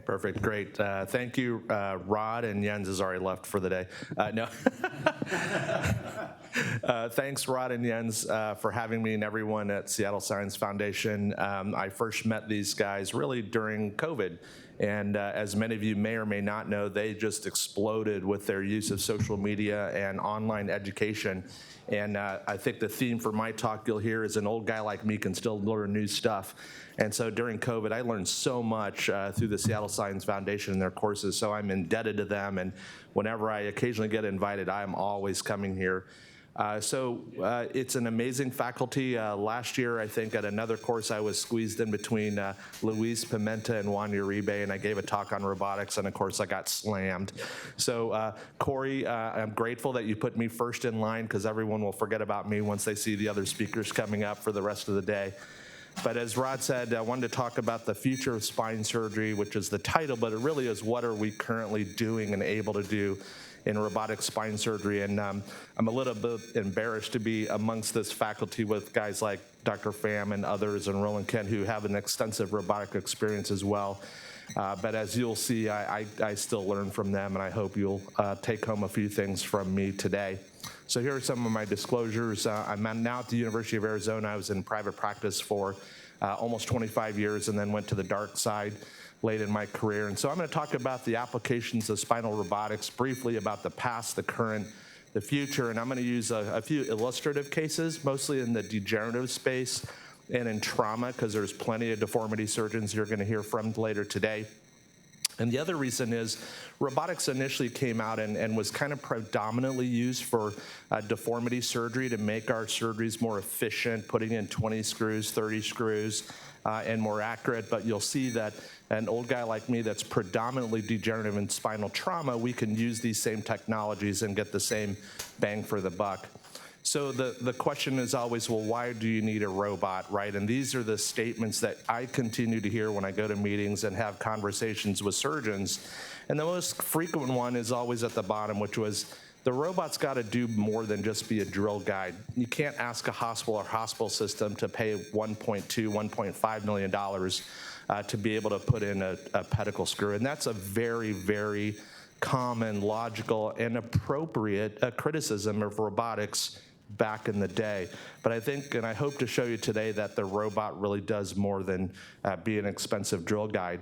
Perfect, great. Thank you, Rod, and Jens has already left for the day. No. Thanks, Rod and Jens, for having me and everyone at Seattle Science Foundation. I first met these guys really during COVID. And as many of you may or may not know, they just exploded with their use of social media and online education. And I think the theme for my talk you'll hear is an old guy like me can still learn new stuff. And so during COVID, I learned so much through the Seattle Science Foundation and their courses, so I'm indebted to them. And whenever I occasionally get invited, I am always coming here. It's an amazing faculty. Last year, I think at another course, I was squeezed in between Luis Pimenta and Juan Uribe, and I gave a talk on robotics, and of course, I got slammed. So Corey, I'm grateful that you put me first in line, because everyone will forget about me once they see the other speakers coming up for the rest of the day. But as Rod said, I wanted to talk about the future of spine surgery, which is the title, but it really is what are we currently doing and able to do in robotic spine surgery. And I'm a little bit embarrassed to be amongst this faculty with guys like Dr. Pham and others and Roland Kent who have an extensive robotic experience as well. But as you'll see, I still learn from them, and I hope you'll take home a few things from me today. So here are some of my disclosures. I'm now at the University of Arizona. I was in private practice for almost 25 years and then went to the dark side late in my career. And so I'm going to talk about the applications of spinal robotics, briefly about the past, the current, the future, and I'm going to use a few illustrative cases, mostly in the degenerative space and in trauma, because there's plenty of deformity surgeons you're going to hear from later today. And the other reason is robotics initially came out and was kind of predominantly used for deformity surgery to make our surgeries more efficient, putting in 20 screws, 30 screws, and more accurate. But you'll see that an old guy like me that's predominantly degenerative and spinal trauma, we can use these same technologies and get the same bang for the buck. So the question is always, well, why do you need a robot, right? And these are the statements that I continue to hear when I go to meetings and have conversations with surgeons. And the most frequent one is always at the bottom, which was, the robot's got to do more than just be a drill guide. You can't ask a hospital or hospital system to pay $1.2, $1.5 million to be able to put in a pedicle screw. And that's a very, very common, logical, and appropriate criticism of robotics back in the day. But I think, and I hope to show you today, that the robot really does more than be an expensive drill guide.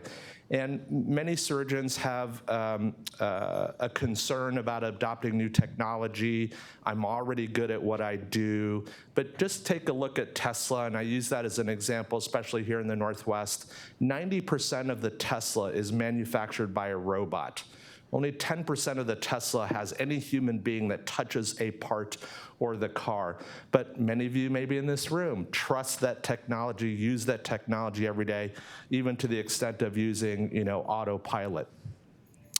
And many surgeons have a concern about adopting new technology. I'm already good at what I do. But just take a look at Tesla, and I use that as an example, especially here in the Northwest. 90% of the Tesla is manufactured by a robot. Only 10% of the Tesla has any human being that touches a part or the car. But many of you maybe in this room trust that technology, use that technology every day, even to the extent of using, autopilot.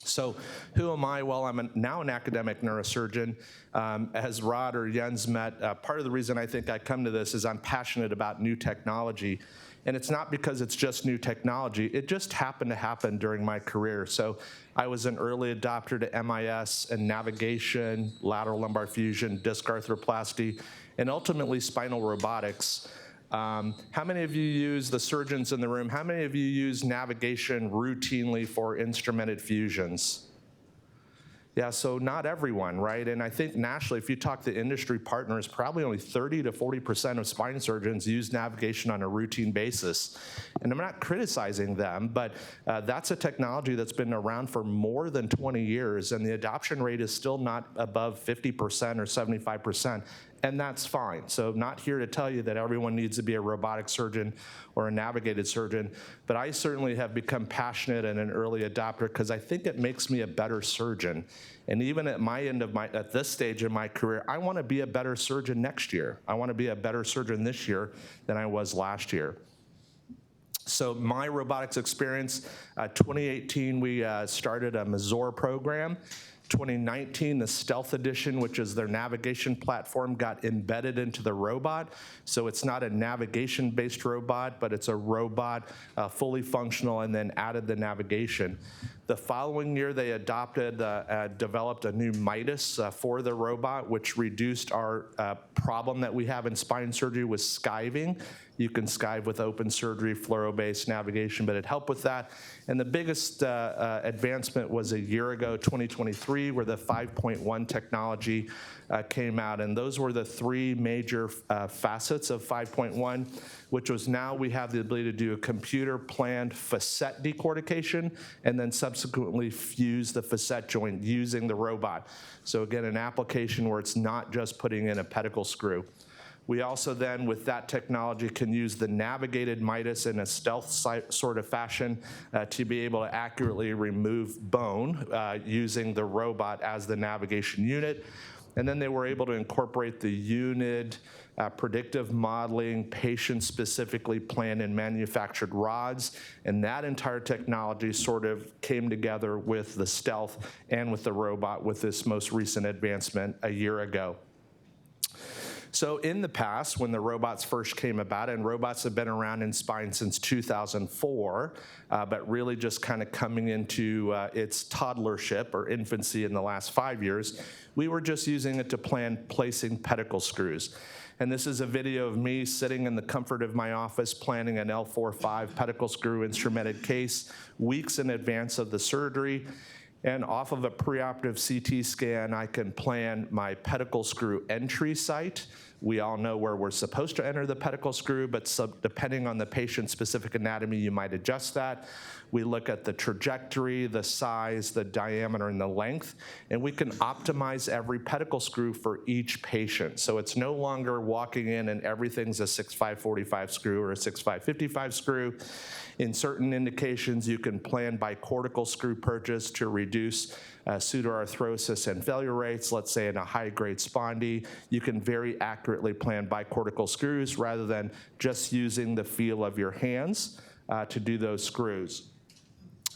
So who am I? Well, I'm now an academic neurosurgeon. As Rod or Jens met, part of the reason I think I come to this is I'm passionate about new technology. And it's not because it's just new technology. It just happened to happen during my career. So I was an early adopter to MIS and navigation, lateral lumbar fusion, disc arthroplasty, and ultimately spinal robotics. How many of you use, the surgeons in the room, how many of you use navigation routinely for instrumented fusions? Yeah, so not everyone, right? And I think nationally, if you talk to industry partners, probably only 30 to 40% of spine surgeons use navigation on a routine basis. And I'm not criticizing them, but that's a technology that's been around for more than 20 years, and the adoption rate is still not above 50% or 75%. And that's fine. So not here to tell you that everyone needs to be a robotic surgeon or a navigated surgeon, but I certainly have become passionate and an early adopter because I think it makes me a better surgeon. And even at my end of at this stage in my career, I want to be a better surgeon next year. I want to be a better surgeon this year than I was last year. So my robotics experience, 2018, we started a Mazor program. 2019, the Stealth Edition, which is their navigation platform, got embedded into the robot. So it's not a navigation-based robot, but it's a robot fully functional and then added the navigation. The following year, they developed a new Midas for the robot, which reduced our problem that we have in spine surgery with skiving. You can skive with open surgery, fluoro-based navigation, but it helped with that. And the biggest advancement was a year ago, 2023, where the 5.1 technology came out. And those were the three major facets of 5.1, which was now we have the ability to do a computer-planned facet decortication and then subsequently fuse the facet joint using the robot. So again, an application where it's not just putting in a pedicle screw. We also then, with that technology, can use the navigated Midas in a stealth sort of fashion to be able to accurately remove bone using the robot as the navigation unit. And then they were able to incorporate the unit, predictive modeling, patient-specifically planned and manufactured rods, and that entire technology sort of came together with the stealth and with the robot with this most recent advancement a year ago. So in the past, when the robots first came about, and robots have been around in spine since 2004, but really just kind of coming into its toddlership or infancy in the last 5 years, we were just using it to plan placing pedicle screws. And this is a video of me sitting in the comfort of my office planning an L4-5 pedicle screw instrumented case weeks in advance of the surgery. And off of a preoperative CT scan, I can plan my pedicle screw entry site. We all know where we're supposed to enter the pedicle screw, but depending on the patient's specific anatomy, you might adjust that. We look at the trajectory, the size, the diameter, and the length, and we can optimize every pedicle screw for each patient. So it's no longer walking in and everything's a 6.5/45 screw or a 6.5/55 screw. In certain indications, you can plan bicortical screw purchase to reduce pseudoarthrosis and failure rates. Let's say in a high-grade spondy, you can very accurately plan bicortical screws rather than just using the feel of your hands to do those screws.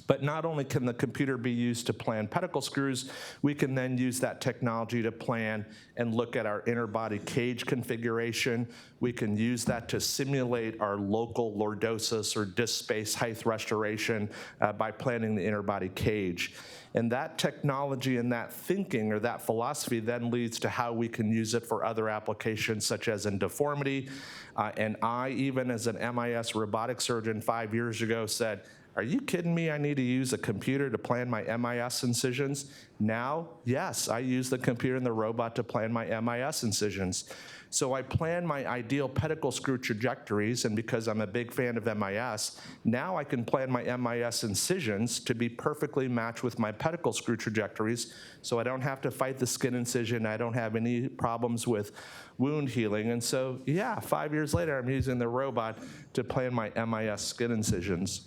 But not only can the computer be used to plan pedicle screws, we can then use that technology to plan and look at our inner body cage configuration. We can use that to simulate our local lordosis or disc space height restoration by planning the inner body cage. And that technology and that thinking or that philosophy then leads to how we can use it for other applications such as in deformity. And I, even as an MIS robotic surgeon 5 years ago, said, "Are you kidding me? I need to use a computer to plan my MIS incisions." Now, yes, I use the computer and the robot to plan my MIS incisions. So I plan my ideal pedicle screw trajectories, and because I'm a big fan of MIS, now I can plan my MIS incisions to be perfectly matched with my pedicle screw trajectories, so I don't have to fight the skin incision, I don't have any problems with wound healing. And so, yeah, 5 years later, I'm using the robot to plan my MIS skin incisions.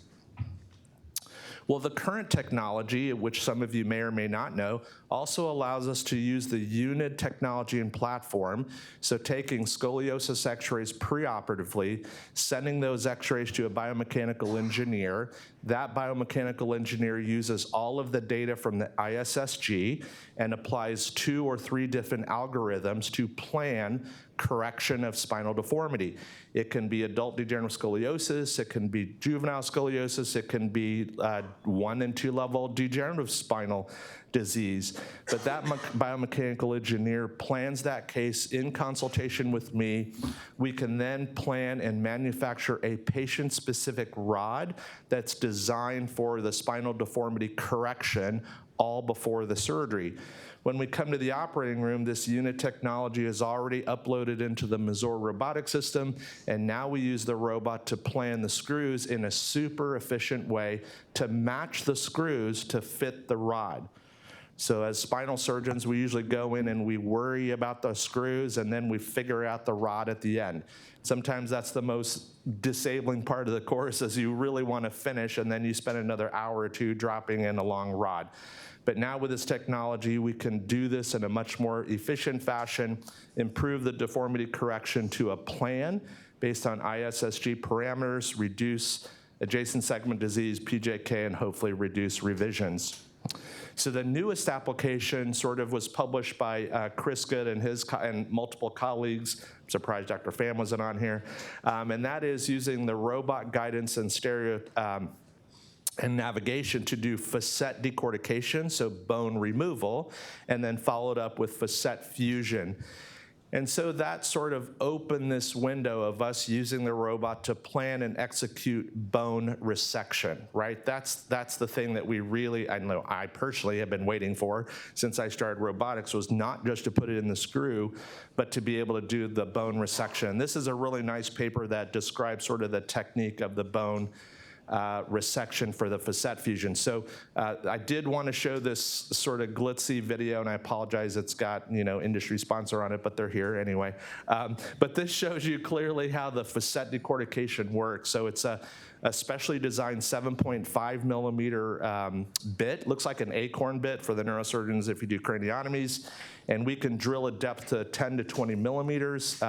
Well, the current technology, which some of you may or may not know, also allows us to use the UNID technology and platform. So taking scoliosis x-rays preoperatively, sending those x-rays to a biomechanical engineer. That biomechanical engineer uses all of the data from the ISSG and applies 2 or 3 different algorithms to plan correction of spinal deformity. It can be adult degenerative scoliosis, it can be juvenile scoliosis, it can be 1 and 2 level degenerative spinal disease. But that biomechanical engineer plans that case in consultation with me. We can then plan and manufacture a patient-specific rod that's designed for the spinal deformity correction all before the surgery. When we come to the operating room, this unit technology is already uploaded into the Mazor robotic system, and now we use the robot to plan the screws in a super efficient way to match the screws to fit the rod. So as spinal surgeons, we usually go in and we worry about the screws, and then we figure out the rod at the end. Sometimes that's the most disabling part of the course, as you really want to finish, and then you spend another hour or 2 dropping in a long rod. But now with this technology, we can do this in a much more efficient fashion, improve the deformity correction to a plan based on ISSG parameters, reduce adjacent segment disease, PJK, and hopefully reduce revisions. So the newest application sort of was published by Chris Good and multiple colleagues. I'm surprised Dr. Pham wasn't on here. And that is using the robot guidance and stereo and navigation to do facet decortication, so bone removal, and then followed up with facet fusion. And so that sort of opened this window of us using the robot to plan and execute bone resection, right? That's the thing that we really, I know I personally have been waiting for since I started robotics, was not just to put it in the screw, but to be able to do the bone resection. This is a really nice paper that describes sort of the technique of the bone resection for the facet fusion. So I did want to show this sort of glitzy video, and I apologize it's got, you know, industry sponsor on it, but they're here anyway. But this shows you clearly how the facet decortication works. So it's a specially designed 7.5 millimeter bit. Looks like an acorn bit for the neurosurgeons if you do craniotomies. And we can drill a depth to 10 to 20 millimeters.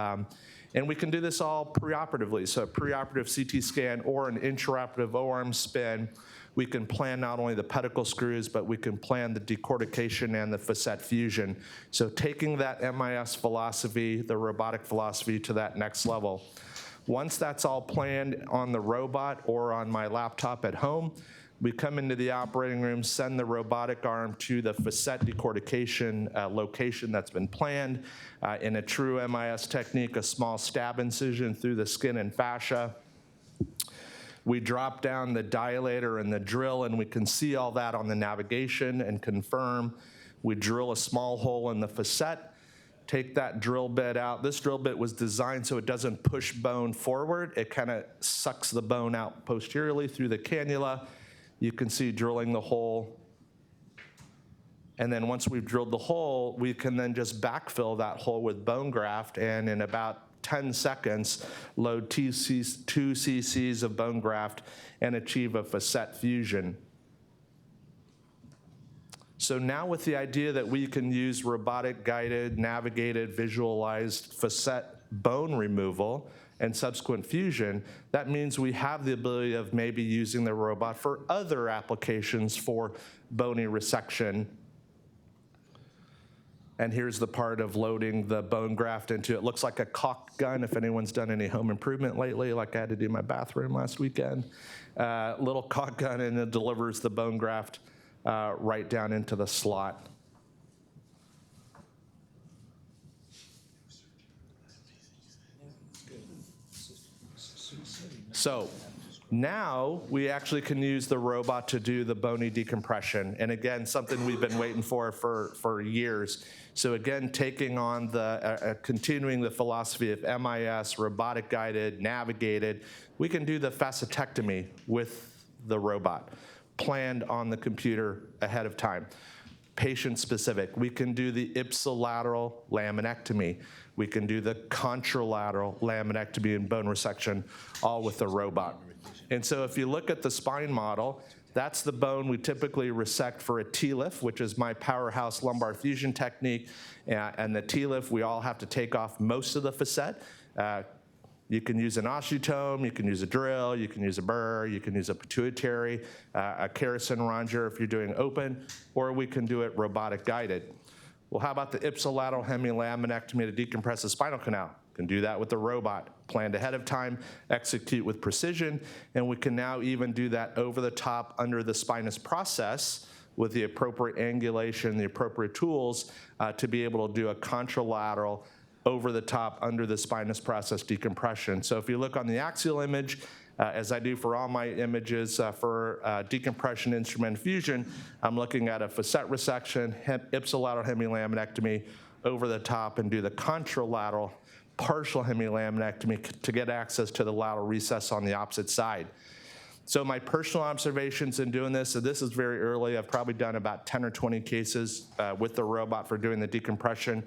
And we can do this all preoperatively. So a preoperative CT scan or an intraoperative O-arm spin. We can plan not only the pedicle screws, but we can plan the decortication and the facet fusion. So taking that MIS philosophy, the robotic philosophy, to that next level. Once that's all planned on the robot or on my laptop at home, we come into the operating room, send the robotic arm to the facet decortication location that's been planned. In a true MIS technique, a small stab incision through the skin and fascia. We drop down the dilator and the drill, and we can see all that on the navigation and confirm. We drill a small hole in the facet, take that drill bit out. This drill bit was designed so it doesn't push bone forward. It kind of sucks the bone out posteriorly through the cannula. You can see drilling the hole. And then once we've drilled the hole, we can then just backfill that hole with bone graft, and in about 10 seconds, load 2 cc's of bone graft and achieve a facet fusion. So now with the idea that we can use robotic guided, navigated, visualized facet bone removal and subsequent fusion, that means we have the ability of maybe using the robot for other applications for bony resection. And here's the part of loading the bone graft into it. Looks like a caulk gun if anyone's done any home improvement lately, like I had to do my bathroom last weekend. Little caulk gun, and it delivers the bone graft right down into the slot. So now we actually can use the robot to do the bony decompression. And again, something we've been waiting for years. So again, taking on the, continuing the philosophy of MIS, robotic guided, navigated, we can do the facetectomy with the robot, planned on the computer ahead of time. Patient specific. We can do the ipsilateral laminectomy. We can do the contralateral laminectomy and bone resection, all with the robot. And so if you look at the spine model, that's the bone we typically resect for a TLIF, which is my powerhouse lumbar fusion technique. And the TLIF, we all have to take off most of the facet. You can use an osteotome, you can use a drill, you can use a burr, you can use a pituitary, a Kerrison ronger if you're doing open, or we can do it robotic guided. Well, how about the ipsilateral hemilaminectomy to decompress the spinal canal? Can do that with the robot, planned ahead of time, execute with precision, and we can now even do that over the top under the spinous process with the appropriate angulation, the appropriate tools to be able to do a contralateral over the top under the spinous process decompression. So if you look on the axial image, as I do for all my images for decompression instrument fusion, I'm looking at a facet resection, ipsilateral hemilaminectomy over the top, and do the contralateral partial hemilaminectomy to get access to the lateral recess on the opposite side. So my personal observations in doing this, so this is very early. I've probably done about 10 or 20 cases with the robot for doing the decompression.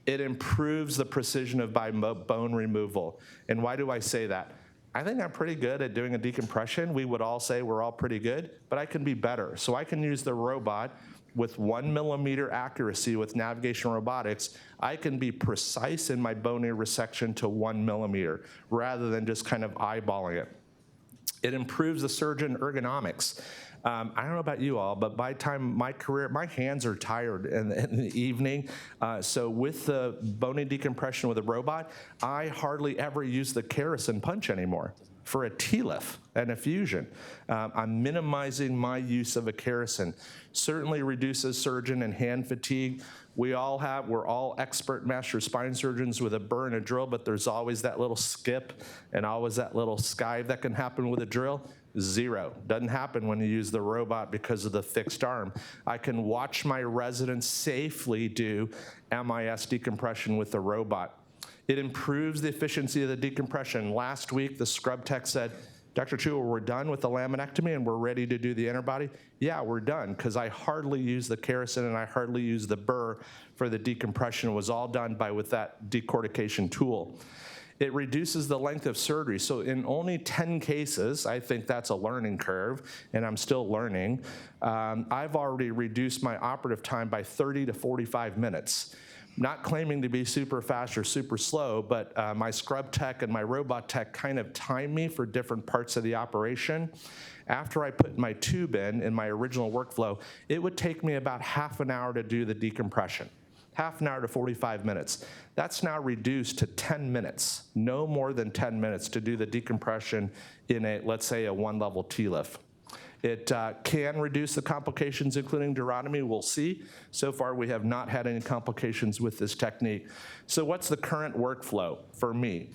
It improves the precision of my bone removal. And why do I say that? I think I'm pretty good at doing a decompression. We would all say we're all pretty good, but I can be better. So I can use the robot with 1 millimeter accuracy with navigation robotics. I can be precise in my bony resection to 1 millimeter rather than just kind of eyeballing it. It improves the surgeon ergonomics. I don't know about you all, but by the time my career, my hands are tired in the evening. So with the bony decompression with a robot, I hardly ever use the Kerrison punch anymore. for a TLIF and a fusion. I'm minimizing my use of a kerrison. Certainly reduces surgeon and hand fatigue. We're all expert master spine surgeons with a burr and a drill, but there's always that little skip and always that little skive that can happen with a drill. Zero. Doesn't happen when you use the robot because of the fixed arm. I can watch my residents safely do MIS decompression with the robot. It improves the efficiency of the decompression. Last week, the scrub tech said, Dr. Chua, we're done with the laminectomy and we're ready to do the interbody. Yeah, we're done, because I hardly use the kerrison and I hardly use the burr for the decompression. It was all done with that decortication tool. It reduces the length of surgery. So in only 10 cases, I think that's a learning curve, and I'm still learning, I've already reduced my operative time by 30 to 45 minutes. Not claiming to be super fast or super slow, but my scrub tech and my robot tech kind of time me for different parts of the operation. After I put my tube in my original workflow, it would take me about half an hour to do the decompression. Half an hour to 45 minutes. That's now reduced to 10 minutes, no more than 10 minutes to do the decompression in let's say, a one-level TLIF. It can reduce the complications, including duotomy. We'll see. So far, we have not had any complications with this technique. So what's the current workflow for me?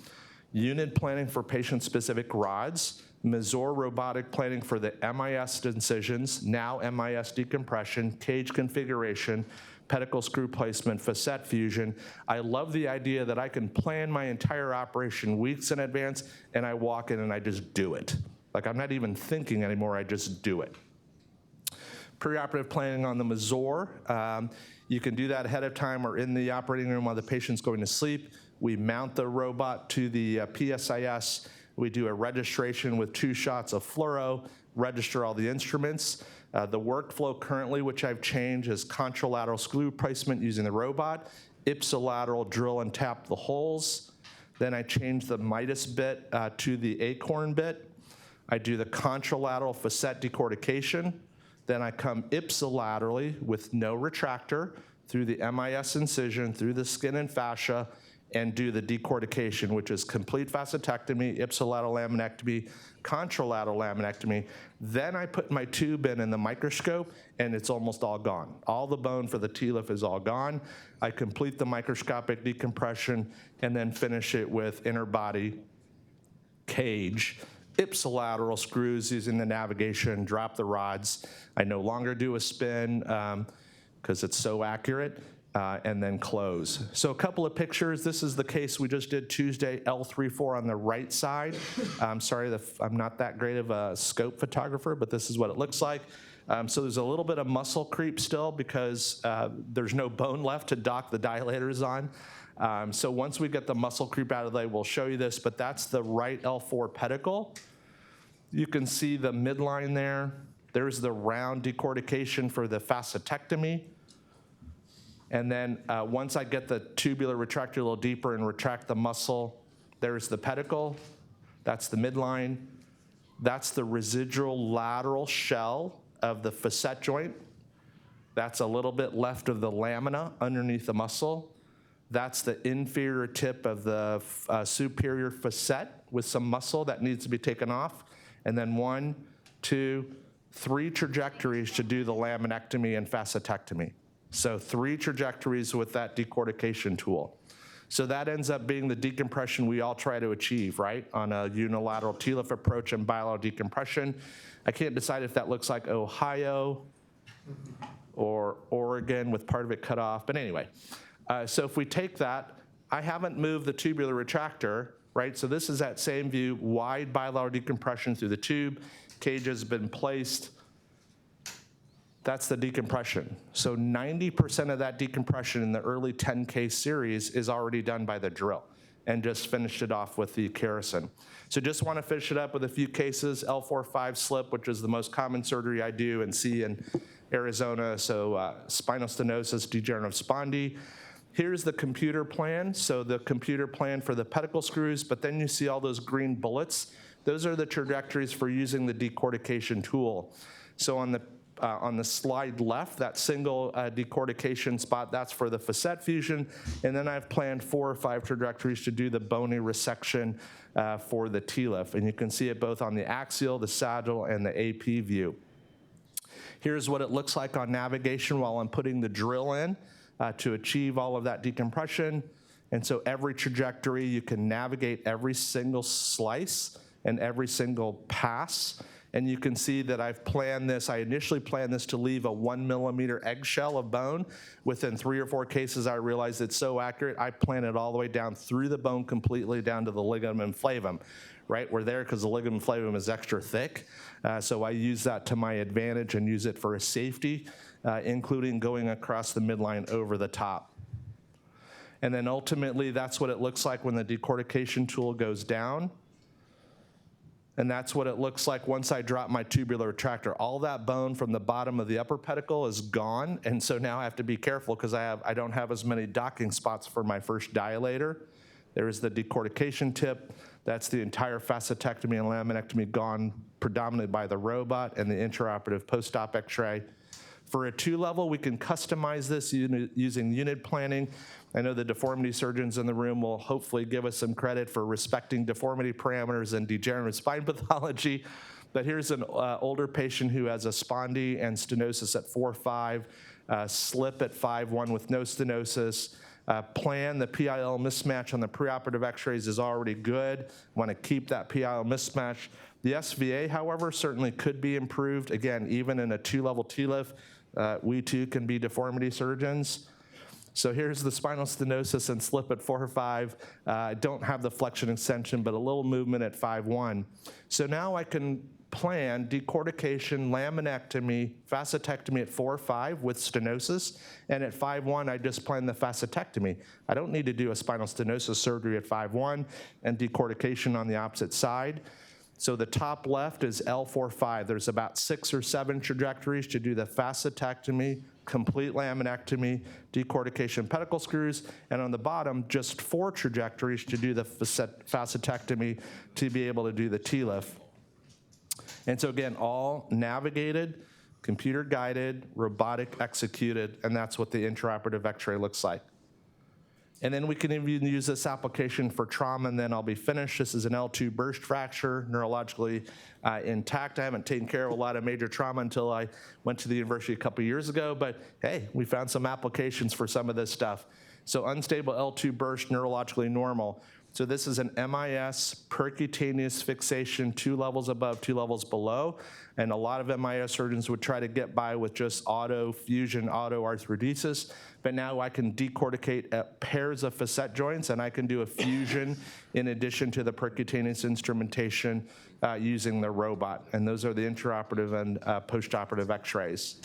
Unit planning for patient-specific rods, Mazor robotic planning for the MIS incisions, now MIS decompression, cage configuration, pedicle screw placement, facet fusion. I love the idea that I can plan my entire operation weeks in advance, and I walk in and I just do it. Like, I'm not even thinking anymore, I just do it. Preoperative planning on the Mazor. You can do that ahead of time or in the operating room while the patient's going to sleep. We mount the robot to the PSIS. We do a registration with 2 shots of fluoro, register all the instruments. The workflow currently, which I've changed, is contralateral screw placement using the robot, ipsilateral drill and tap the holes. Then I change the Midas bit to the acorn bit. I do the contralateral facet decortication. Then I come ipsilaterally with no retractor through the MIS incision, through the skin and fascia, and do the decortication, which is complete facetectomy, ipsilateral laminectomy, contralateral laminectomy. Then I put my tube in the microscope, and it's almost all gone. All the bone for the TLIF is all gone. I complete the microscopic decompression and then finish it with interbody, cage, ipsilateral screws using the navigation, drop the rods. I no longer do a spin because it's so accurate. And then close. So a couple of pictures. This is the case we just did Tuesday, L34 on the right side. I'm sorry, I'm not that great of a scope photographer, but this is what it looks like. So there's a little bit of muscle creep still because there's no bone left to dock the dilators on. So once we get the muscle creep out of the way, we'll show you this, but that's the right L4 pedicle. You can see the midline there. There's the round decortication for the facetectomy. And then once I get the tubular retractor a little deeper and retract the muscle, there's the pedicle. That's the midline. That's the residual lateral shell of the facet joint. That's a little bit left of the lamina underneath the muscle. That's the inferior tip of the superior facet with some muscle that needs to be taken off. And then 1, 2, 3 trajectories to do the laminectomy and facetectomy. So 3 trajectories with that decortication tool. So that ends up being the decompression we all try to achieve, right? On a unilateral TLIF approach and bilateral decompression. I can't decide if that looks like Ohio or Oregon with part of it cut off, but anyway. So if we take that, I haven't moved the tubular retractor, right? So this is that same view, wide bilateral decompression through the tube. Cage has been placed. That's the decompression. So 90% of that decompression in the early 10K series is already done by the drill and just finished it off with the kerrison. So just want to finish it up with a few cases. L4-5 slip, which is the most common surgery I do and see in Arizona. So spinal stenosis, degenerative spondy. Here's the computer plan. So the computer plan for the pedicle screws, but then you see all those green bullets. Those are the trajectories for using the decortication tool. So on the on the slide left, that single decortication spot, that's for the facet fusion. And then I've planned 4 or 5 trajectories to do the bony resection for the TLIF. And you can see it both on the axial, the sagittal, and the AP view. Here's what it looks like on navigation while I'm putting the drill in to achieve all of that decompression. And so every trajectory, you can navigate every single slice and every single pass. And you can see that I've planned this. I initially planned this to leave a 1 millimeter eggshell of bone. Within 3 or 4 cases, I realized it's so accurate, I planned it all the way down through the bone completely down to the ligament flavum. Right, we're there because the ligament flavum is extra thick. So I use that to my advantage and use it for a safety, including going across the midline over the top. And then ultimately, that's what it looks like when the decortication tool goes down. And that's what it looks like once I drop my tubular retractor. All that bone from the bottom of the upper pedicle is gone, and so now I have to be careful because I don't have as many docking spots for my first dilator. There is the decortication tip. That's the entire facetectomy and laminectomy gone predominantly by the robot and the intraoperative post-op x-ray. For a 2-level, we can customize this using unit planning. I know the deformity surgeons in the room will hopefully give us some credit for respecting deformity parameters and degenerative spine pathology. But here's an older patient who has a spondy and stenosis at 4.5, slip at 5.1 with no stenosis. The PIL mismatch on the preoperative x-rays is already good. Want to keep that PIL mismatch. The SVA, however, certainly could be improved. Again, even in a 2-level TLIF, we too can be deformity surgeons. So here's the spinal stenosis and slip at 4.5. I don't have the flexion extension, but a little movement at 5.1. So now I can plan decortication, laminectomy, facetectomy at 4.5 with stenosis, and at 5.1 I just plan the facetectomy. I don't need to do a spinal stenosis surgery at 5.1 and decortication on the opposite side. So the top left is L4.5. There's about 6 or 7 trajectories to do the facetectomy, complete laminectomy, decortication pedicle screws, and on the bottom, just 4 trajectories to do the facetectomy to be able to do the TLIF. And so again, all navigated, computer guided, robotic executed, and that's what the intraoperative x-ray looks like. And then we can even use this application for trauma, and then I'll be finished. This is an L2 burst fracture, neurologically intact. I haven't taken care of a lot of major trauma until I went to the university a couple years ago, but hey, we found some applications for some of this stuff. So unstable L2 burst, neurologically normal. So this is an MIS percutaneous fixation, 2 levels above, 2 levels below. And a lot of MIS surgeons would try to get by with just auto fusion, auto arthrodesis. But now I can decorticate pairs of facet joints, and I can do a fusion in addition to the percutaneous instrumentation using the robot. And those are the intraoperative and postoperative x-rays.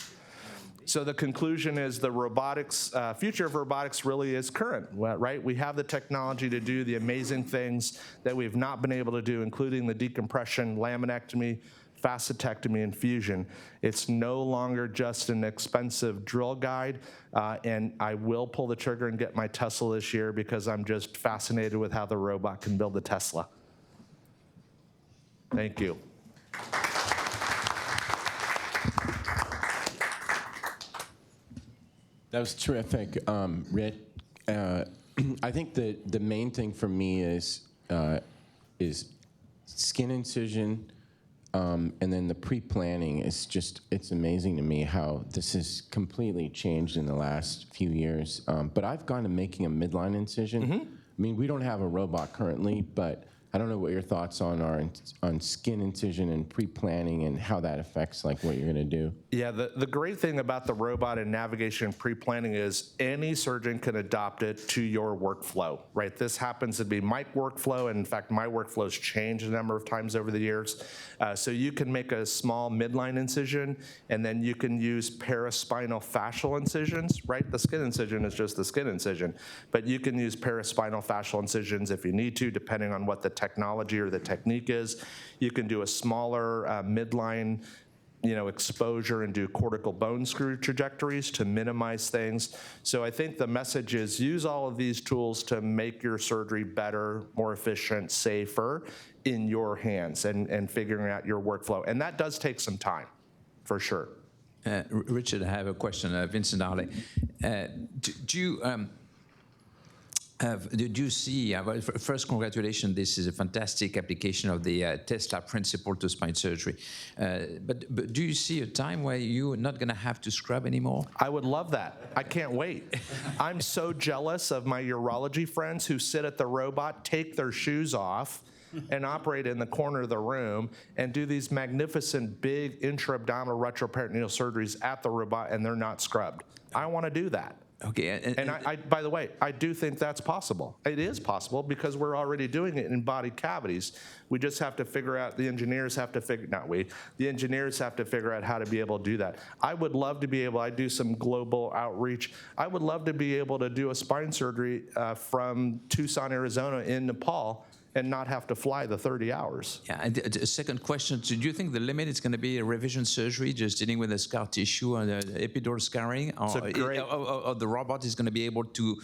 So the conclusion is the robotics, future of robotics really is current, right? We have the technology to do the amazing things that we've not been able to do, including the decompression, laminectomy, facetectomy, and fusion. It's no longer just an expensive drill guide, and I will pull the trigger and get my Tesla this year because I'm just fascinated with how the robot can build a Tesla. Thank you. That was terrific, Rich. I think the main thing for me is skin incision, and then the pre-planning is just, it's amazing to me how this has completely changed in the last few years. But I've gone to making a midline incision. Mm-hmm. I mean, we don't have a robot currently, but I don't know what your thoughts are on skin incision and pre-planning and how that affects like what you're gonna do. Yeah, the great thing about the robot and navigation pre-planning is any surgeon can adopt it to your workflow, right? This happens to be my workflow, and in fact, my workflow's changed a number of times over the years. So you can make a small midline incision, and then you can use paraspinal fascial incisions, right? The skin incision is just the skin incision, but you can use paraspinal fascial incisions if you need to, depending on what the technology or the technique is. You can do a smaller midline exposure and do cortical bone screw trajectories to minimize things. So I think the message is use all of these tools to make your surgery better, more efficient, safer in your hands and figuring out your workflow. And that does take some time, for sure. Richard, I have a question. Vincent Harley. Did you see, well, first, congratulations, this is a fantastic application of the Tesla principle to spine surgery. But do you see a time where you're not going to have to scrub anymore? I would love that. I can't wait. I'm so jealous of my urology friends who sit at the robot, take their shoes off, and operate in the corner of the room and do these magnificent big intra-abdominal retroperitoneal surgeries at the robot, and they're not scrubbed. I want to do that. Okay. And I, by the way, I do think that's possible. It is possible because we're already doing it in body cavities. We just have to figure out, the engineers have to figure, the engineers have to figure out how to be able to do that. I would love to be able, I do some global outreach. I would love to be able to do a spine surgery from Tucson, Arizona in Nepal and not have to fly the 30 hours. Yeah, and a second question, so do you think the limit is going to be a revision surgery, just dealing with the scar tissue and the epidural scarring? Or the robot is going to be able to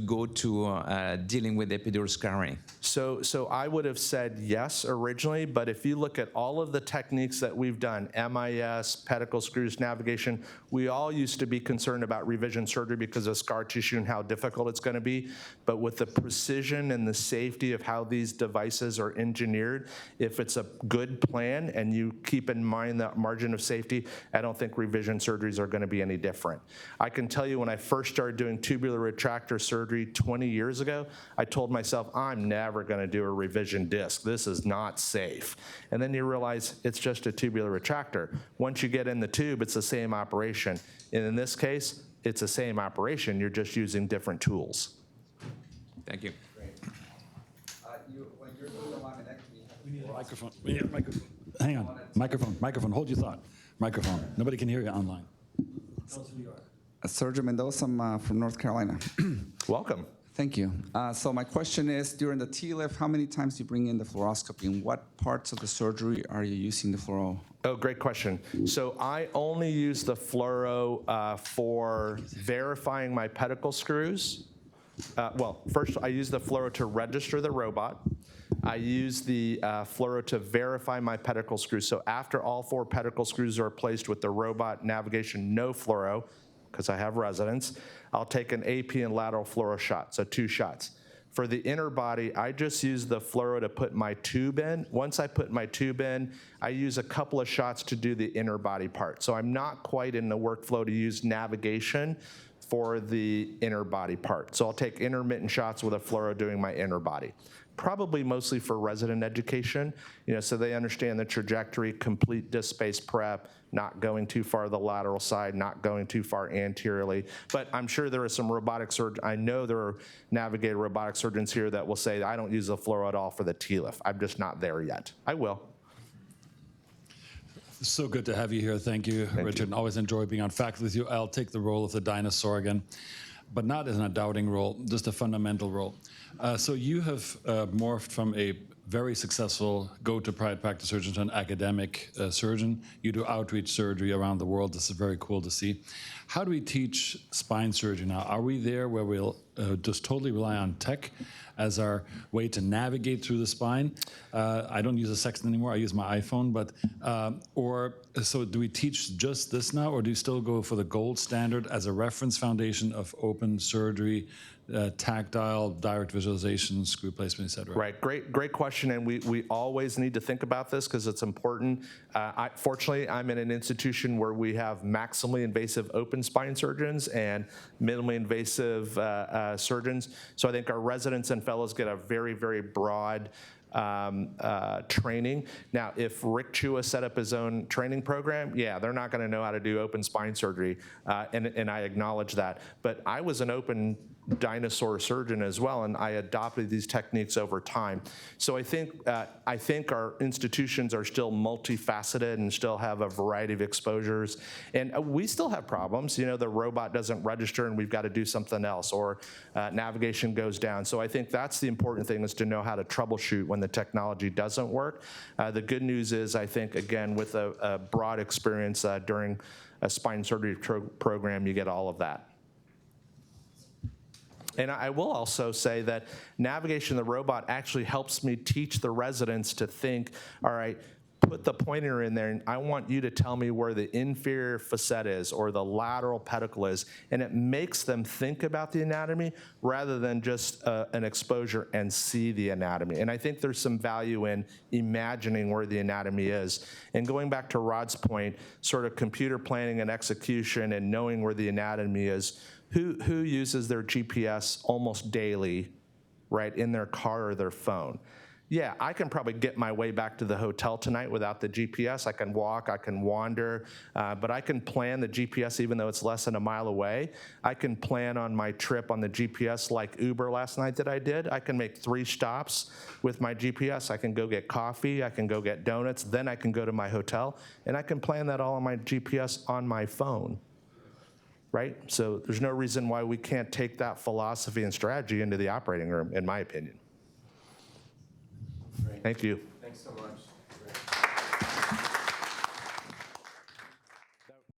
go to dealing with epidural scarring? So I would have said yes originally, but if you look at all of the techniques that we've done, MIS, pedicle screws, navigation, we all used to be concerned about revision surgery because of scar tissue and how difficult it's going to be. But with the precision and the safety of how these devices are engineered, if it's a good plan and you keep in mind that margin of safety, I don't think revision surgeries are going to be any different. I can tell you when I first started doing tubular retractor surgery 20 years ago, I told myself, I'm never going to do a revision disc. This is not safe. And then you realize it's just a tubular retractor. Once you get in the tube, it's the same operation. And in this case, it's the same operation. You're just using different tools. Thank you. When you're doing a laminectomy, We need a microphone. We need a microphone. Hang on. Microphone. Hold your thought. Microphone. Nobody can hear you online. Tell us who you are. Sergio Mendoza, I'm from North Carolina. Welcome. Thank you. So my question is, during the TLIF, how many times do you bring in the fluoroscopy? In what parts of the surgery are you using the fluoro? Oh, great question. So I only use the fluoro for verifying my pedicle screws. Well, first I use the fluoro to register the robot. I use the fluoro to verify my pedicle screws. So after all 4 pedicle screws are placed with the robot navigation, no fluoro, because I have residents, I'll take an AP and lateral fluoro shot, so 2 shots. For the inner body, I just use the fluoro to put my tube in. Once I put my tube in, I use a couple of shots to do the inner body part. So I'm not quite in the workflow to use navigation for the inner body part. So I'll take intermittent shots with a fluoro doing my inner body. Probably mostly for resident education, so they understand the trajectory, complete disc space prep, not going too far the lateral side, not going too far anteriorly. But I'm sure there are some robotic surgeons, I know there are navigator robotic surgeons here that will say, I don't use the fluoro at all for the TLIF. I'm just not there yet. I will. So good to have you here. Thank you, Richard. Always enjoy being on faculty with you. I'll take the role of the dinosaur again, but not as a doubting role, just a fundamental role. So you have morphed from a very successful go-to private practice surgeon to an academic surgeon. You do outreach surgery around the world. This is very cool to see. How do we teach spine surgery now? Are we there where we'll just totally rely on tech as our way to navigate through the spine? I don't use a sextant anymore. I use my iPhone. But so do we teach just this now, or do you still go for the gold standard as a reference foundation of open surgery, tactile, direct visualization, screw placement, et cetera? Right, great question, and we always need to think about this because it's important. Fortunately, I'm in an institution where we have maximally invasive open spine surgeons and minimally invasive surgeons, so I think our residents and fellows get a very, very broad training. Now, if Rick Chua set up his own training program, yeah, they're not going to know how to do open spine surgery, and I acknowledge that. But I was an open dinosaur surgeon as well, and I adopted these techniques over time. So I think our institutions are still multifaceted and still have a variety of exposures, and we still have problems. The robot doesn't register, and we've got to do something else, or navigation goes down. So I think that's the important thing, is to know how to troubleshoot when the technology doesn't work. The good news is, I think, again, with a broad experience during a spine surgery program, you get all of that. And I will also say that navigation of the robot actually helps me teach the residents to think, all right, put the pointer in there and I want you to tell me where the inferior facet is or the lateral pedicle is, and it makes them think about the anatomy rather than just an exposure and see the anatomy. And I think there's some value in imagining where the anatomy is. And going back to Rod's point, sort of computer planning and execution and knowing where the anatomy is, who uses their GPS almost daily, right, in their car or their phone? Yeah, I can probably get my way back to the hotel tonight without the GPS. I can walk, I can wander, but I can plan the GPS even though it's less than a mile away. I can plan on my trip on the GPS like Uber last night that I did. I can make 3 stops with my GPS. I can go get coffee, I can go get donuts, then I can go to my hotel, and I can plan that all on my GPS on my phone, right? So there's no reason why we can't take that philosophy and strategy into the operating room, in my opinion. Thank you. Thanks so much.